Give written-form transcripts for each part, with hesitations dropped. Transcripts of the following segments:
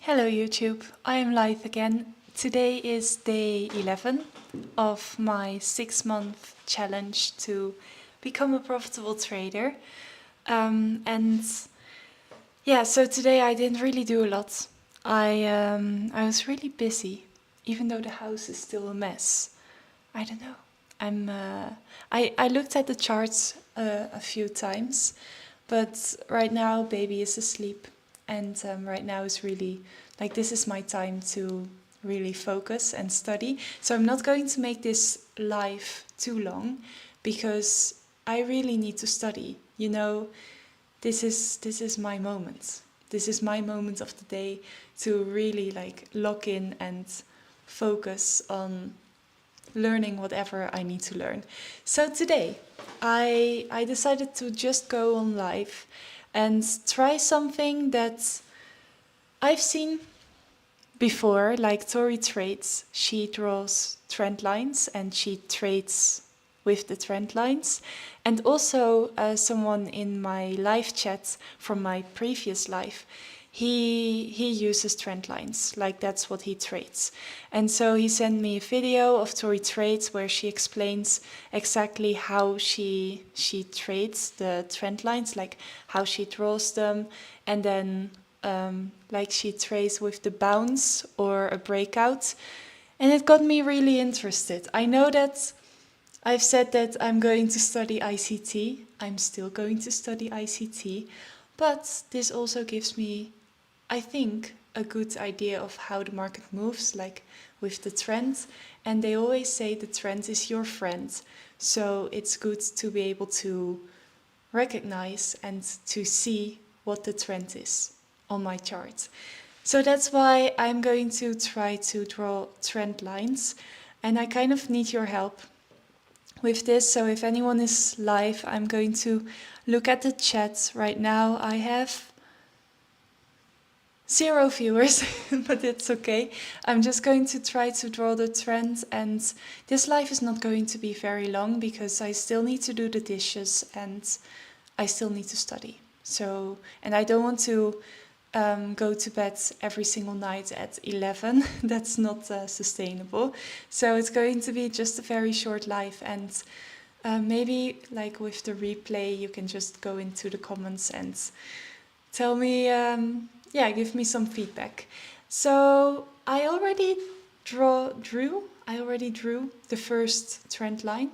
Hello YouTube, I am live again. Today is day 11 of my 6-month challenge to become a profitable trader. So today I didn't really do a lot. I was really busy, even though the house is still a mess. I don't know. I looked at the charts a few times, but right now baby is asleep, and right now is really like this is my time to really focus and study. So I'm not going to make this live too long because I really need to study. You know, this is my moment. This is my moment of the day to really like lock in and focus on learning whatever I need to learn. So today I decided to just go on live and try something that I've seen before, like Tori Trades. She draws trend lines and she trades with the trend lines. And also someone in my live chat from my previous live, he uses trend lines, like that's what he trades. And so he sent me a video of Tori Trades where she explains exactly how she trades the trend lines, like how she draws them, and then like she trades with the bounce or a breakout. And it got me really interested. I know that I've said that I'm going to study ICT. I'm still going to study ICT, but this also gives me, I think, a good idea of how the market moves, like with the trend. And they always say the trend is your friend. So it's good to be able to recognize and to see what the trend is on my chart. So that's why I'm going to try to draw trend lines. And I kind of need your help with this. So if anyone is live, I'm going to look at the chat right now. I have 0 viewers, but it's okay. I'm just going to try to draw the trend, and this live is not going to be very long because I still need to do the dishes and I still need to study. So, and I don't want to go to bed every single night at 11. That's not sustainable. So it's going to be just a very short live, and maybe like with the replay you can just go into the comments and tell me, give me some feedback. So I already drew the first trend line,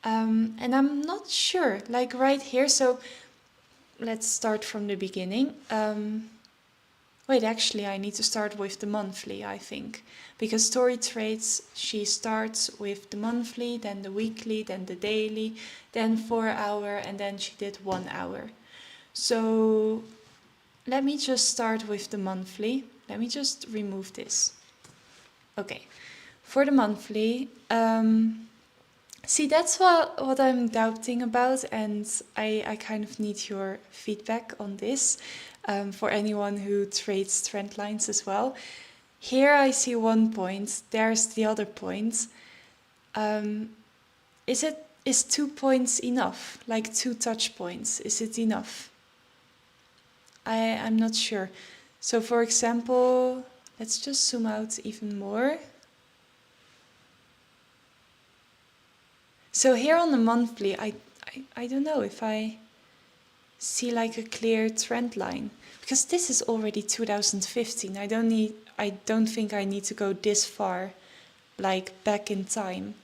and I'm not sure, like right here. So let's start from the beginning. Wait, actually, I need to start with the monthly, I think. Because Tori Trades, she starts with the monthly, then the weekly, then the daily, then 4 hour, and then she did 1 hour. So let me just start with the monthly. Let me just remove this. Okay, for the monthly, see, that's what I'm doubting about, and I kind of need your feedback on this. For anyone who trades trend lines as well. Here I see 1 point, there's the other point. Is 2 points enough? Like 2 touch points, is it enough? I'm not sure. So for example, let's just zoom out even more. So here on the monthly, I don't know if I see like a clear trend line, because this is already 2015. I don't think I need to go this far, like back in time,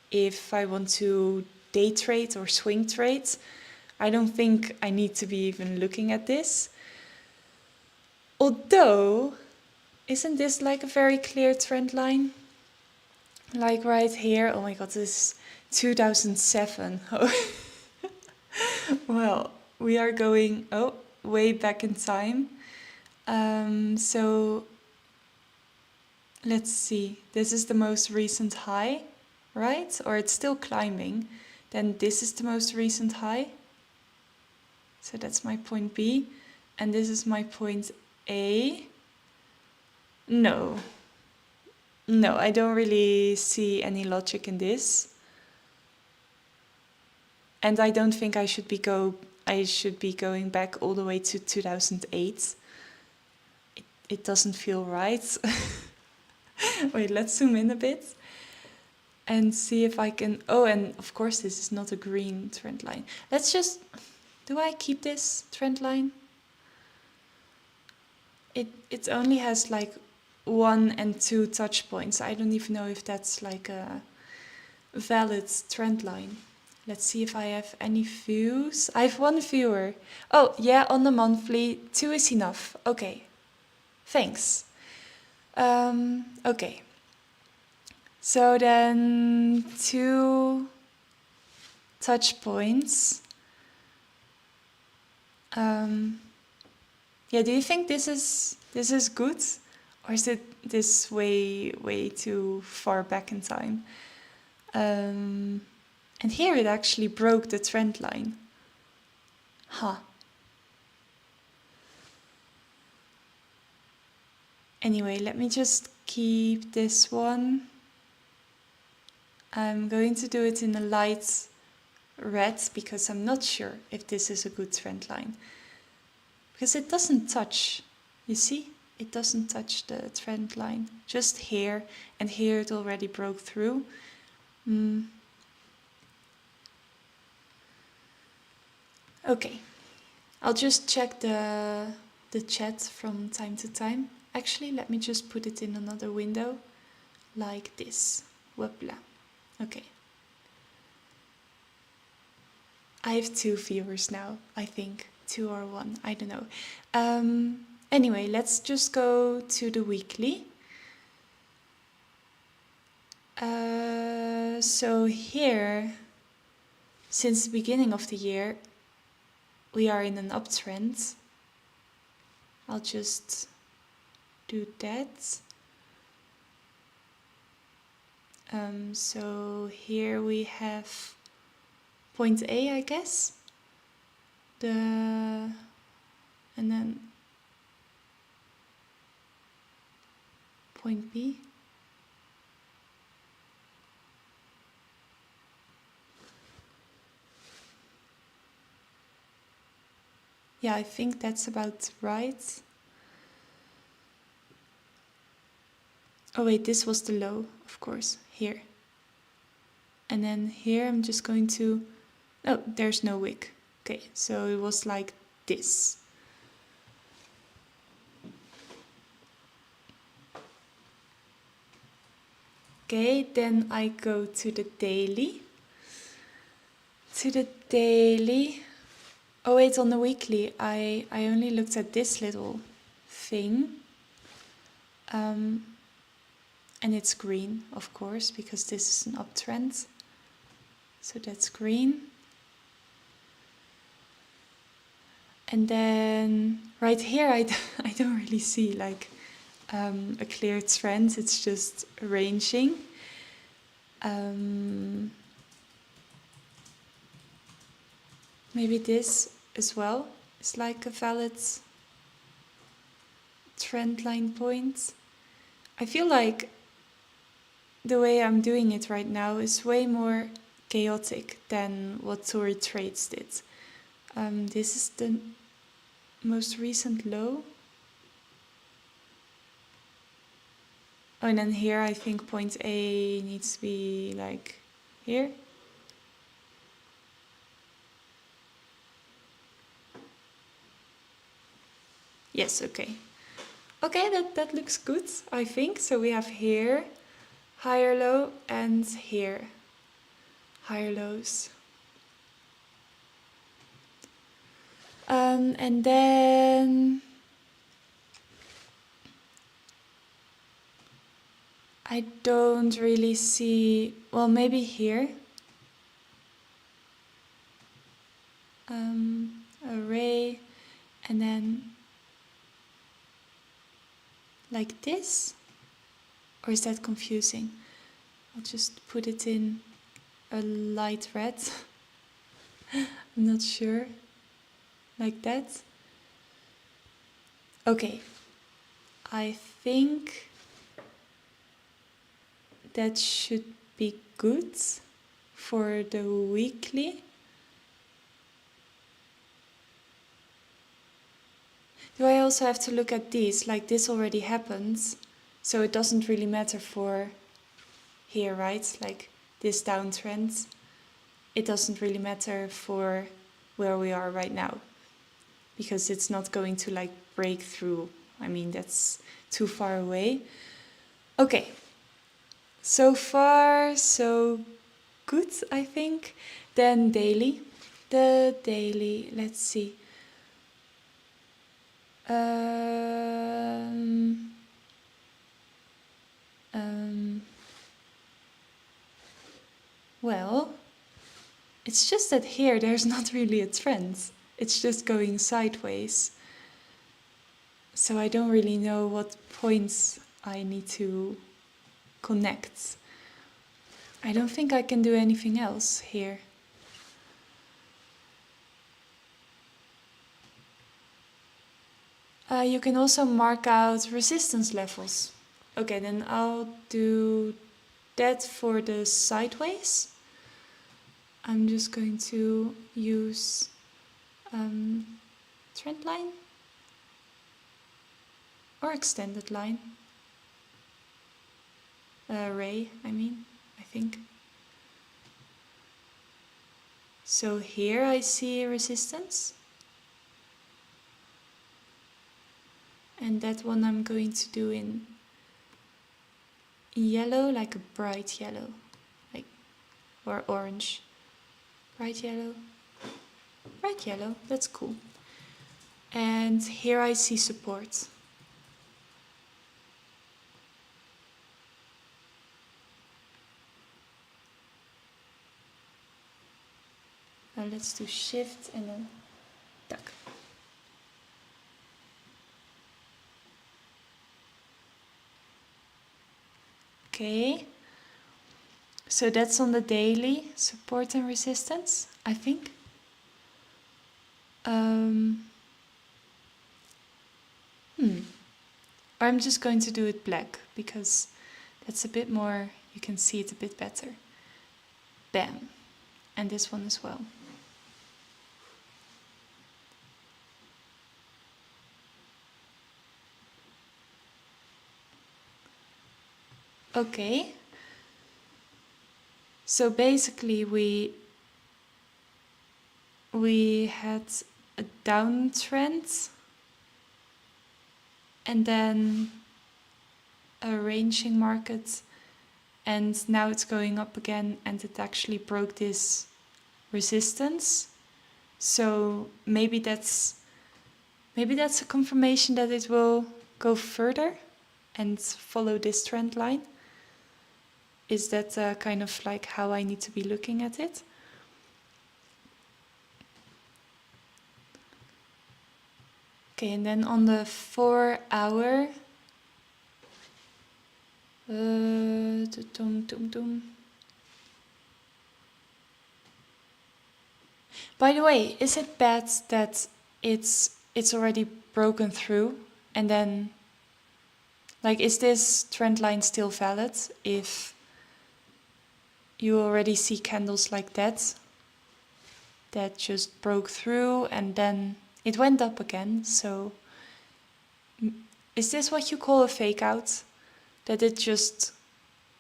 if I want to day trade or swing trade. I don't think I need to be even looking at this. Although, isn't this like a very clear trend line? Like right here, oh my god, this is 2007. Well, we are going way back in time. So let's see, this is the most recent high, right? Or it's still climbing. Then this is the most recent high. So that's my point B. And this is my point A. No, I don't really see any logic in this. And I don't think I should be going back all the way to 2008. it doesn't feel right. Wait, let's zoom in a bit and see if I can... Oh, and of course this is not a green trend line. Let's just... Do I keep this trend line? It only has like 1 and 2 touch points. I don't even know if that's like a valid trend line. Let's see if I have any views. I have 1 viewer. Oh, yeah, on the monthly, 2 is enough. Okay, thanks. Okay. So then 2 touch points. Yeah, do you think this is good? Or is it this way too far back in time? And here it actually broke the trend line. Huh. Anyway, let me just keep this one. I'm going to do it in a light red because I'm not sure if this is a good trend line. Because it doesn't touch, you see? It doesn't touch the trend line. Just here, and here it already broke through. Okay, I'll just check the chat from time to time. Actually, let me just put it in another window, like this. Whoopla. Okay. I have 2 viewers now, I think. 2 or 1, I don't know. Anyway, let's just go to the weekly. So here, since the beginning of the year, we are in an uptrend. I'll just do that. So here we have point A, I guess. And then point B. Yeah, I think that's about right. Oh wait, this was the low, of course, here. And then here I'm just going to... Oh, there's no wick. Okay, so it was like this. Okay, then I go to the daily. Oh wait, on the weekly, I only looked at this little thing. And it's green, of course, because this is an uptrend. So that's green. And then right here, I don't really see like a clear trend. It's just ranging. Maybe this as well is like a valid trend line point. I feel like the way I'm doing it right now is way more chaotic than what Tori Trades did. This is the most recent low. Oh, and then here I think point A needs to be like here. Yes, okay. Okay, that looks good, I think. So we have here higher low and here higher lows. And then I don't really see, well, maybe here. Array, and then like this, or is that confusing? I'll just put it in a light red. I'm not sure. Like that. Okay, I think that should be good for the weekly. Do I also have to look at these? Like this already happened, so it doesn't really matter for here, right? Like this downtrend, it doesn't really matter for where we are right now, because it's not going to like break through. I mean, that's too far away. Okay, so far so good, I think. Then daily. The daily, let's see. Well, it's just that here there's not really a trend. It's just going sideways. So I don't really know what points I need to connect. I don't think I can do anything else here. You can also mark out resistance levels. Okay, then I'll do that for the sideways. I'm just going to use trend line or extended line. Ray, I think. So here I see resistance. And that one I'm going to do in yellow, like a bright yellow, like, or orange. Bright yellow, that's cool. And here I see support. Now let's do shift and then duck. Okay, so that's on the daily, support and resistance, I think. I'm just going to do it black, because that's a bit more, you can see it a bit better. Bam. And this one as well. Okay. So basically we had a downtrend and then a ranging market, and now it's going up again, and it actually broke this resistance. So maybe that's a confirmation that it will go further and follow this trend line. Is that kind of like how I need to be looking at it? Okay, and then on the 4 hour, by the way, is it bad that it's already broken through, and then, like, is this trend line still valid if you already see candles like that just broke through and then it went up again? So is this what you call a fake out? That it just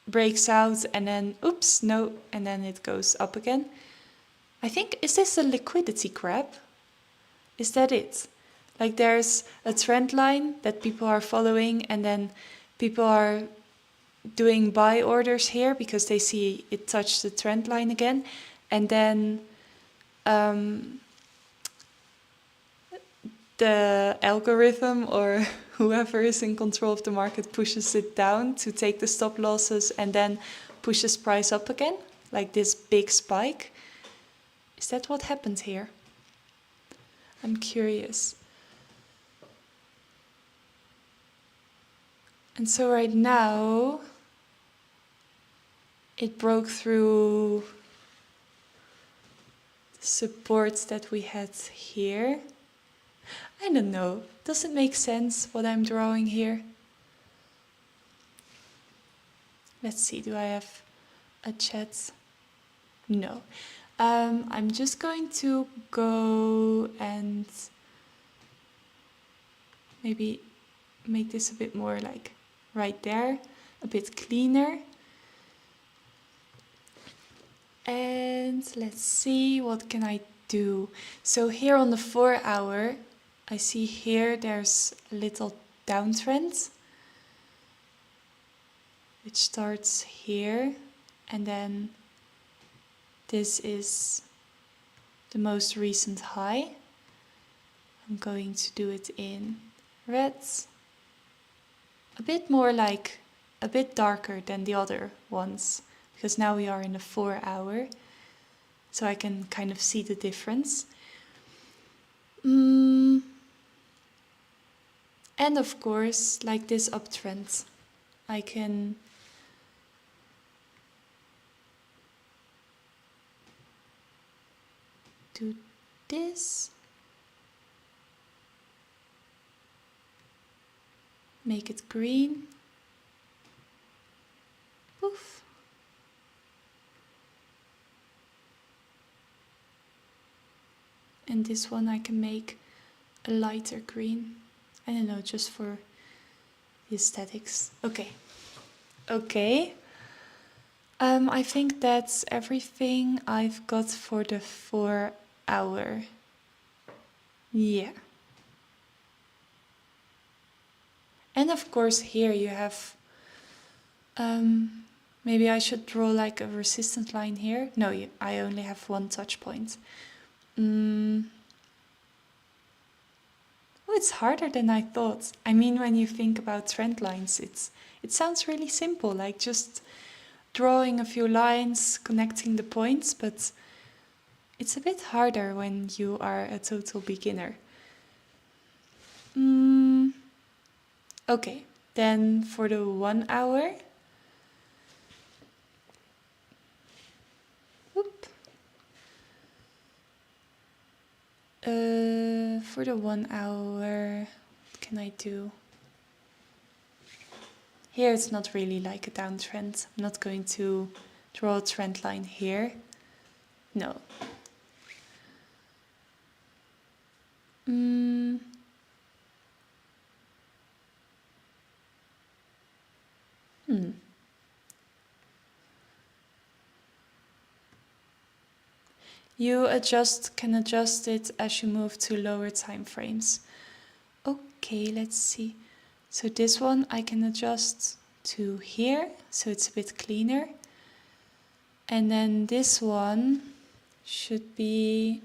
breaks out and then oops, no, and then it goes up again? I think, is this a liquidity grab? Is that it? Like, there's a trend line that people are following, and then people are doing buy orders here because they see it touch the trend line again, and then the algorithm or whoever is in control of the market pushes it down to take the stop losses and then pushes price up again, like this big spike. Is that what happened here? I'm curious. And so right now it broke through the support that we had here. I don't know. Does it make sense what I'm drawing here? Let's see, do I have a chat? No. I'm just going to go and maybe make this a bit more like right there, a bit cleaner. And let's see, what can I do? So here on the 4 hour, I see here there's a little downtrend, which starts here, and then this is the most recent high. I'm going to do it in red, a bit more like, a bit darker than the other ones, because now we are in the 4 hour, so I can kind of see the difference. And of course, like this uptrend, I can do this, make it green, poof. And this one I can make a lighter green. I don't know, just for the aesthetics. Okay. Okay. I think that's everything I've got for the 4 hour. Yeah. And of course here you have, maybe I should draw like a resistance line here. No, I only have one touch point. Oh, it's harder than I thought. I mean, when you think about trend lines, it sounds really simple, like just drawing a few lines, connecting the points, but it's a bit harder when you are a total beginner. Okay, then for the 1 hour. For the 1 hour, what can I do? Here it's not really like a downtrend. I'm not going to draw a trend line here. No. You can adjust it as you move to lower time frames. Okay, let's see. So this one I can adjust to here, so it's a bit cleaner. And then this one should be,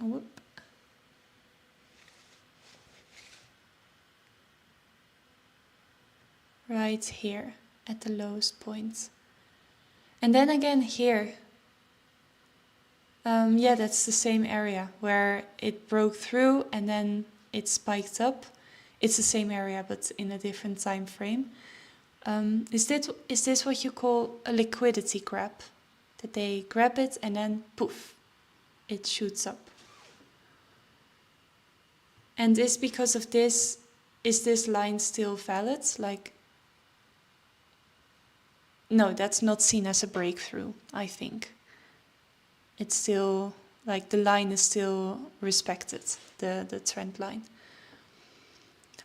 right here at the lowest point. And then again here. Yeah, that's the same area where it broke through and then it spiked up. It's the same area, but in a different time frame. Is this what you call a liquidity grab? That they grab it and then poof, it shoots up. And is because of this, is this line still valid? Like, no, that's not seen as a breakthrough, I think. It's still, like the line is still respected, the trend line.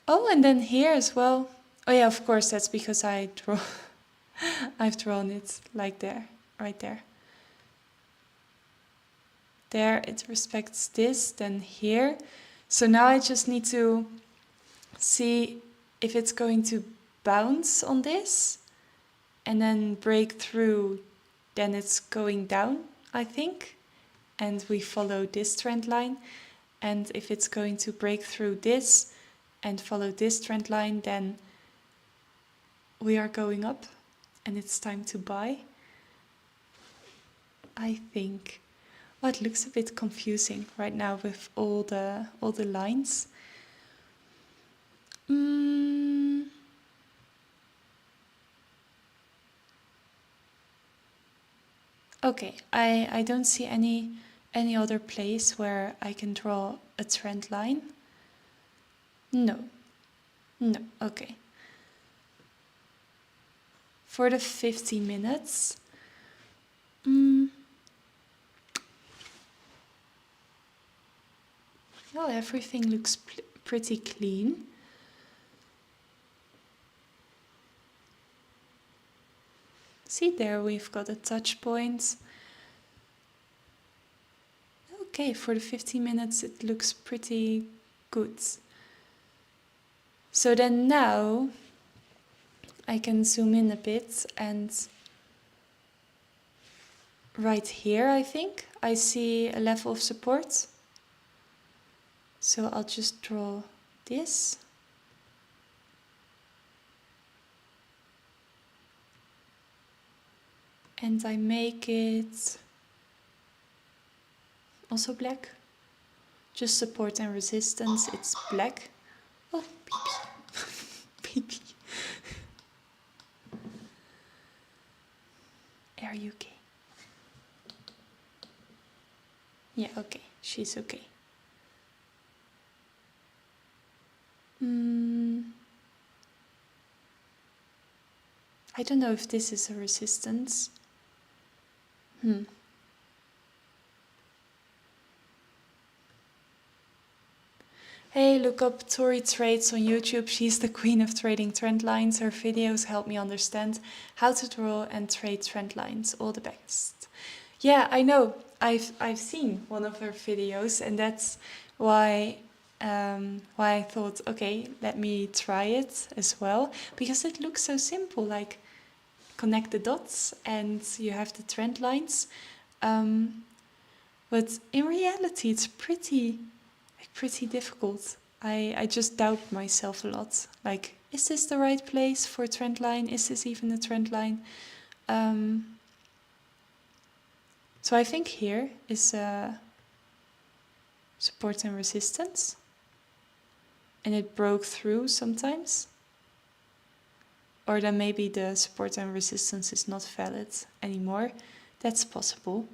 Oh, and then here as well. Oh yeah, of course, that's because I've drawn it like there, right there. There it respects this, then here. So now I just need to see if it's going to bounce on this and then break through, then it's going down, I think. And we follow this trend line. And if it's going to break through this and follow this trend line, then we are going up and it's time to buy, I think. Oh, it looks a bit confusing right now with all the lines. Okay, I don't see any other place where I can draw a trend line. No, okay. For the 15 minutes, well, everything looks pretty clean. See there, we've got a touch point. Okay, for the 15 minutes it looks pretty good. So then now I can zoom in a bit, and right here I think I see a level of support. So I'll just draw this. And I make it also black. Just support and resistance, it's black. Oh, baby. Baby. Are you okay? Yeah, okay. She's okay. I don't know if this is a resistance. Hey, look up Tori Trades on YouTube. She's the queen of trading trend lines. Her videos help me understand how to draw and trade trend lines. All the best. Yeah, I know. I've seen one of her videos, and that's why I thought, okay, let me try it as well, because it looks so simple. Like, connect the dots and you have the trend lines. But in reality, it's pretty difficult. I just doubt myself a lot. Like, is this the right place for a trend line? Is this even a trend line? So I think here is support and resistance. And it broke through sometimes. Or then maybe the support and resistance is not valid anymore. That's possible.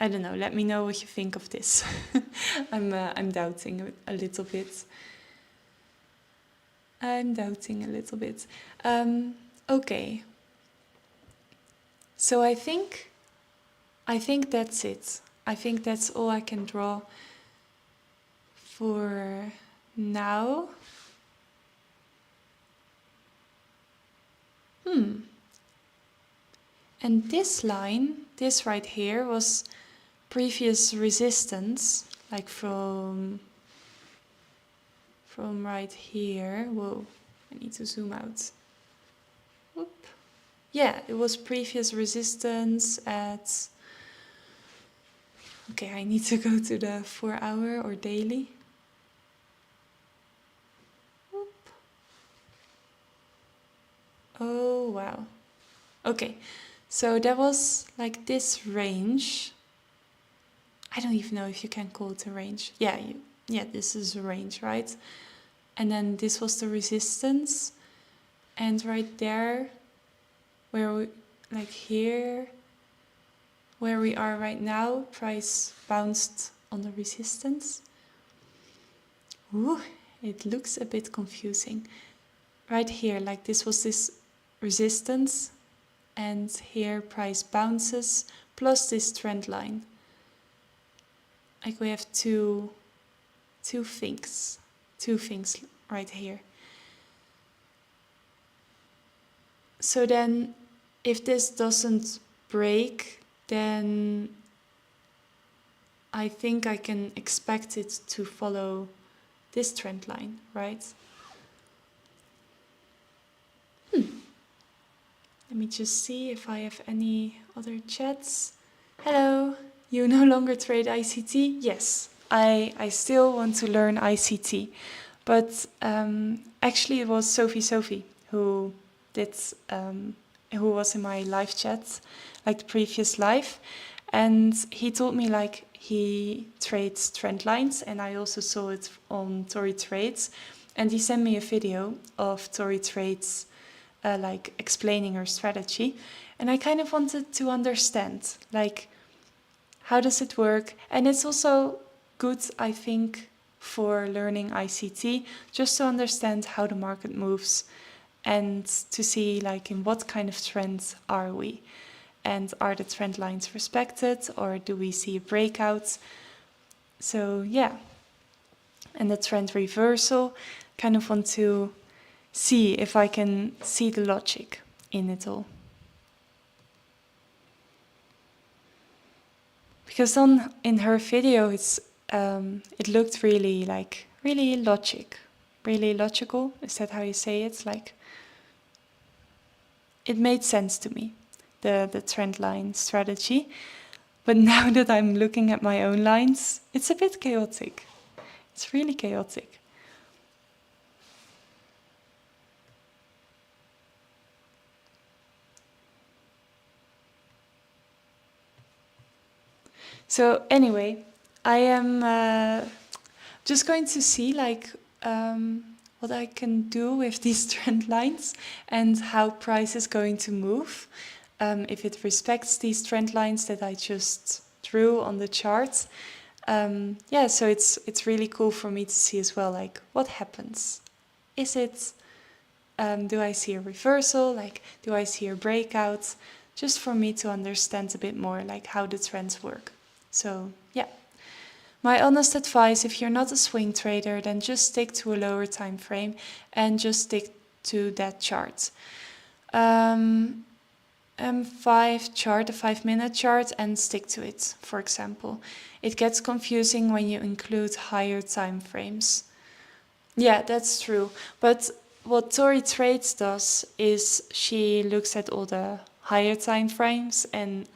I don't know. Let me know what you think of this. I'm doubting a little bit. Okay. So I think that's it. I think that's all I can draw for now. And this line, this right here, was previous resistance, like from right here. Whoa, I need to zoom out. Whoop. Yeah, it was previous resistance at... Okay, I need to go to the 4-hour or daily. Whoop. Oh, wow. Okay, so that was like this range. I don't even know if you can call it a range. Yeah, this is a range, right? And then this was the resistance. And right there, where we, like here, where we are right now, price bounced on the resistance. Ooh, it looks a bit confusing. Right here, like this was this resistance, and here price bounces, plus this trend line. Like we have two things right here. So then if this doesn't break, then I think I can expect it to follow this trend line, right? Let me just see if I have any other chats. Hello, you no longer trade ICT? Yes, I still want to learn ICT. But actually it was Sophie who did, who was in my live chat, like the previous live. And he told me like he trades trend lines, and I also saw it on Tori Trades. And he sent me a video of Tori Trades like explaining her strategy. And I kind of wanted to understand, like, how does it work? And it's also good, I think, for learning ICT, just to understand how the market moves and to see like in what kind of trends are we, and are the trend lines respected, or do we see a breakout? So yeah, and the trend reversal, kind of want to see if I can see the logic in it all. Because in her video, it looked really really logical. Is that how you say it? Like, it made sense to me, the trend line strategy. But now that I'm looking at my own lines, it's a bit chaotic. It's really chaotic. So anyway, I am just going to see what I can do with these trend lines and how price is going to move. If it respects these trend lines that I just drew on the chart. Yeah, so it's really cool for me to see as well, like, what happens. Is it, do I see a reversal? Like, do I see a breakout? Just for me to understand a bit more, like, how the trends work. So, yeah. My honest advice, if you're not a swing trader, then just stick to a lower time frame and just stick to that chart. A 5-minute chart, and stick to it, for example. It gets confusing when you include higher time frames. Yeah, that's true. But what Tori Trades does is she looks at all the higher time frames, and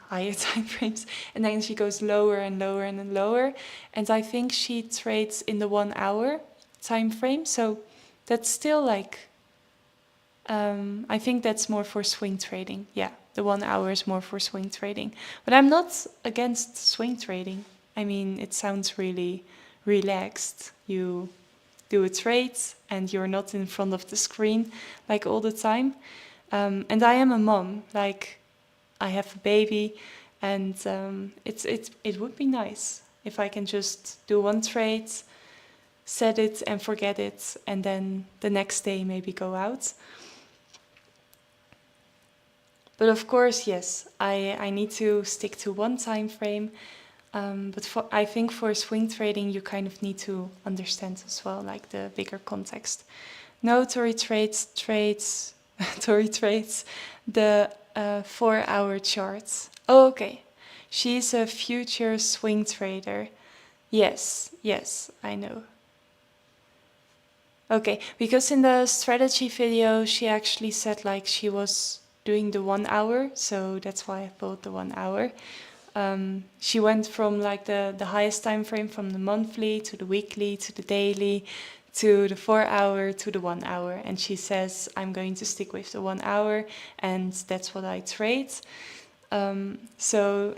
then she goes lower and lower and lower. And I think she trades in the 1 hour time frame. So that's still like, I think that's more for swing trading. Yeah, the 1 hour is more for swing trading. But I'm not against swing trading. I mean, it sounds really relaxed. You do a trade and you're not in front of the screen like all the time. And I am a mom, like, I have a baby, and it would be nice if I can just do one trade, set it and forget it, and then the next day maybe go out. But of course, yes, I need to stick to one time frame. But I think for swing trading, you kind of need to understand as well, like, the bigger context. No, Tori trades Tori trades the 4 hour charts. Oh, okay. She's a future swing trader. Yes, I know. Okay, because in the strategy video, she actually said like she was doing the 1 hour, so that's why I bought the 1 hour. She went from like the highest time frame, from the monthly to the weekly to the daily to the 4 hour to the 1 hour, and she says I'm going to stick with the 1 hour, and that's what I trade. So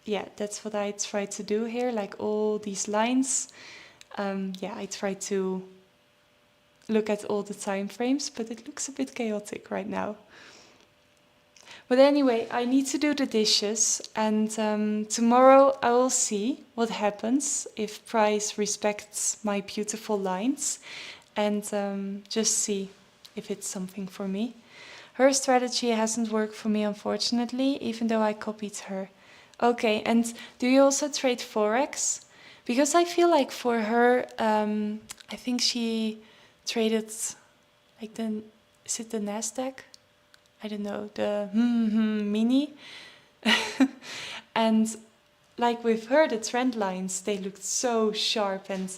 yeah, that's what I try to do here, like all these lines. Yeah, I try to look at all the time frames, but it looks a bit chaotic right now. But anyway, I need to do the dishes, and tomorrow I will see what happens if price respects my beautiful lines, and just see if it's something for me. Her strategy hasn't worked for me, unfortunately, even though I copied her. Okay, and do you also trade Forex? Because I feel like for her, I think she traded like is it the Nasdaq? I don't know, the mini. And like with her, the trend lines, they looked so sharp and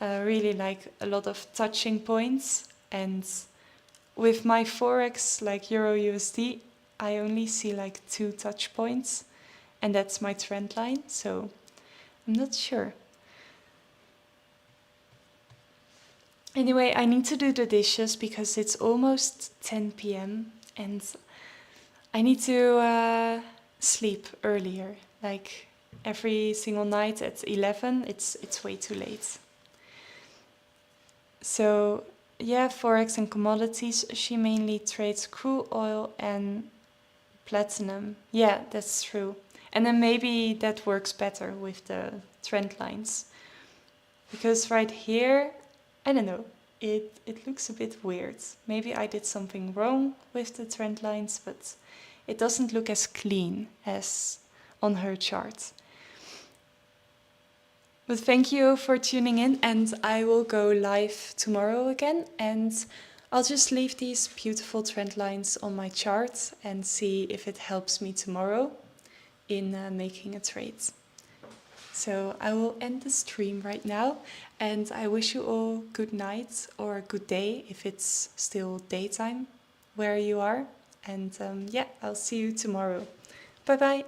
really like a lot of touching points. And with my Forex, like Euro USD, I only see like 2 touch points, and that's my trend line, so I'm not sure. Anyway, I need to do the dishes because it's almost 10 p.m. and I need to sleep earlier. Like every single night at 11, it's way too late. So yeah, Forex and commodities. She mainly trades crude oil and platinum. Yeah, that's true. And then maybe that works better with the trend lines. Because right here, I don't know, it looks a bit weird. Maybe I did something wrong with the trend lines, but it doesn't look as clean as on her chart. But thank you for tuning in, and I will go live tomorrow again. And I'll just leave these beautiful trend lines on my chart and see if it helps me tomorrow in making a trade. So I will end the stream right now, and I wish you all good night or good day if it's still daytime where you are. And yeah, I'll see you tomorrow. Bye bye.